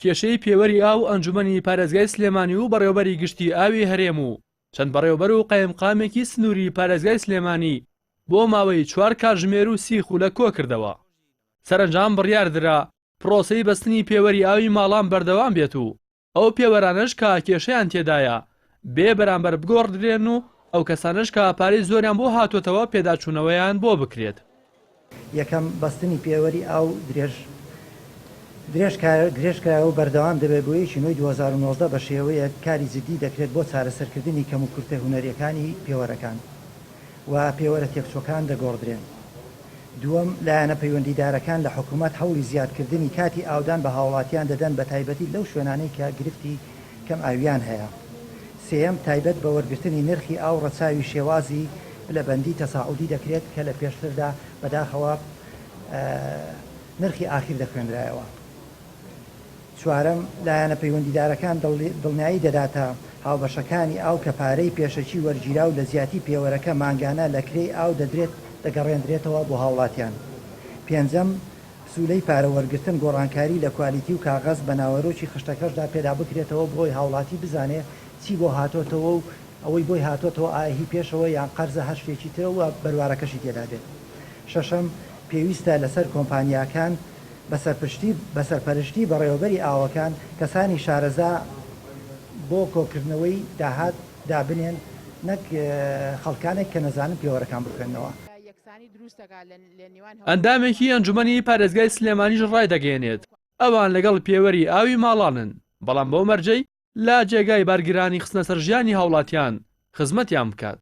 کێشەی پێوەری ئاو ئەنجومەنی پارێزگای سلێمانی و بەڕێوەبەری گشتی ئاوی هەرێم و چەند بەڕێوەبەر و قایمقامێکی سنووری پارێزگای سلێمانی بۆ ماوەی 4 کاتژمێر و 30 خولە کۆ کردەوە. سەرنجام بڕیاردرا پرۆسەی بەستنی پێوەری ئاوی ماڵان بەردەوام بێت و ئەو پێوەرانش کە کێشەیان تێدایە بێ بەرامبەر بگۆڕدرێن و ئەو کەسانش کە پارەی زۆریان بۆ هاتوۆتەوە پێداچوونەوەیان بۆ بکرێت. یەکەم بەستنی پێوەری ئاو درێژکراوە و بەردەوام دەبێت بۆ یەکی نوێی 2019 بە شێوەیە کاری جدی دەکرێت بۆ چارەسەرکردنی کەم و کورتە هونەریەکانی پێوەرەکان و پێوەرە تێکچۆکان دەگۆڕدرێن. دووەم لایەنە پەیوەندیدارەکان لە حکوومەت هەوڵی زیادکردنی کاتی ئاودان بە هاوڵاتیان دەدەن بە تایبەتی لەو شوێنانەی کە گرفتی کەم ئاویان هەیە. سێەم تایبەت بە وەرگرتنی نرخی ئاو ڕەچاوی شێوازی لە بەندی تەساعودی دەکرێت کە لە پێشتردا بەداخەوە نرخی ئاخیر دەخوێنرایەوە. چوارەم لایەنە پەیوەندیدارەکان دڵنیایی دەداتە هاوبەشەکانی ئاو کە پارەی پێشەکی وەرگیرا و لە زیاتی پێوەرەکە مانگانە لە کرێی ئاو دەگەڕێنرێتەوە بۆ هاوڵاتیان. پێنجەم سولەی پارەوەرگرتن گۆڕانکاری لە کوالیتی و کاغەز بە ناوەرۆکی خشتەکەشدا پێدا بکرێتەوە بۆی هاوڵاتی بزانێ چی بۆ هاتۆتەوە و ئەوەی بۆی هاتۆتەوە ئاهی پێشەوە یان قەرزە هەر شتێکی ترەوە بەروارەکەشی تێدا بێت. شەشەم پێویستە لەسەر کۆمپانیاکان بەسەرپەرشتی بەڕێوەبەری ئاوەکان کەسانی شارەزا بۆ کۆکردنەوەی داهات دابنێن نەک خەڵکانێک کە نەزانن پێوەرەکان بکەنەوە. ئەندامێکی ئەنجومەنی پارێزگای سلێمانیش ڕای دەگەێنێت ئەوان لەگەڵ پێوەری ئاوی ماڵانن، بەڵام بۆ مەرجەی لا جێگای بارگرانی خستنە سەر ژیانی هاوڵاتیان خزمەتیان بکات.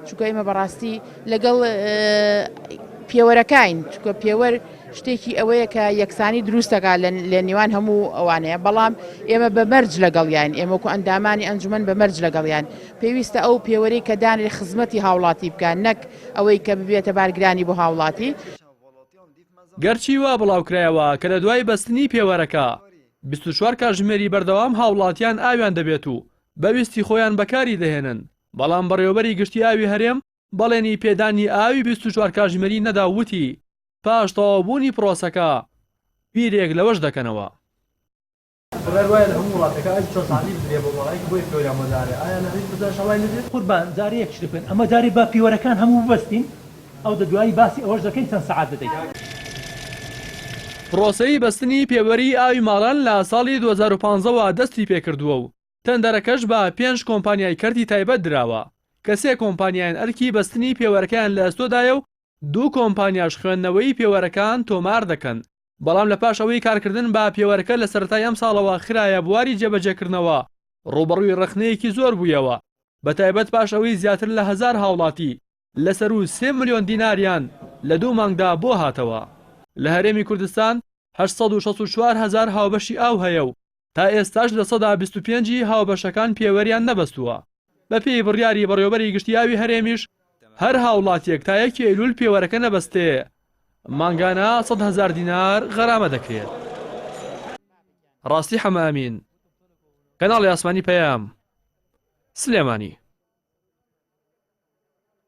چونکە ئێمە بەڕاستی لەگەڵ پێوەرەکەین، چونکە پێوەر شتێکی ئەوەیە کە یەکسانی دروستەکە لە نێوان هەموو ئەوانەیە، بەڵام ئێمە بە مەرج لەگەڵیان، ئێمەکو ئەندامانی ئەنجومەن بە مەرج لەگەڵیان پێویستە ئەو پێوەرەی کە دانێ خزمەتی هاوڵاتی بکەن، نەک ئەوەی کە ببێتە بارگرانی بۆ هاوڵاتی. گەرچی وا بڵاوکرایەوە کە لە دوای بەستنی پێوەرەکە 24 کاتژمێری بەردەوام هاوڵاتیان ئاویان دەبێت و بەویستی خۆیان بەکاری دەهێنن، بەڵام بەڕێوەبەری گشتی ئاوی هەرێم بەڵێنی پێدانی ئاوی 24 کاتژمێری نەداوتی پاش تەواوبوونی پرۆسەکە بیرێک لەوەش دەکەنەوە. قوربان جارێ یەکشت بکەن، ئەمە جارێ با پیوەرەکان هەموو ببەستین ئەو دوایی باسی ئەوەش دەکەین چەند سەعات دەدەین. پرۆسەی بەستنی پێوەری ئاوی ماڵان لە ساڵی 2015ەوە دەستی پێکردووە و تەندەرەکەش بە 5 کۆمپانیای کەرتی تایبەت دراوە کە 3 کۆمپانیایان ئەرکی بەستنی پێوەرەکەیان لە ئەستۆدایە و 2 کۆمپانیاش خوێندنەوەی پێوەرەکان تۆمار دەکەن. بەڵام لە پاش ئەوەی کارکردن بە پێوەرەکە لە سەرەتای ئەم ساڵەوە خرایە بواری جێبەجێکردنەوە ڕوبەڕووی ڕخنەیەکی زۆر بوویەوە، بە تایبەت پاش ئەوەی زیاتر لە 1000 هاوڵاتی لەسەر و 3 ملیۆن دیناریان لە 2 مانگدا بۆ هاتەوە. لە هەرێمی کوردستان 864,000 هاوبەشی ئاو هەیە و تا ئێستاش لە 125 هاوبەشەکان پێوەریان نەبەستووە. بە پێی بڕیاری بەڕێوەبەری گشتی ئاوی هەرێمیش هەر هاوڵاتیەک تا 1 ئەیلول پێوەرەکە نەبەستێ مانگانە 100,000 دینار غەرامە دەکرێت. ڕاستی حەمامین، کەناڵی ئاسمانی پەیام، سلێمانی.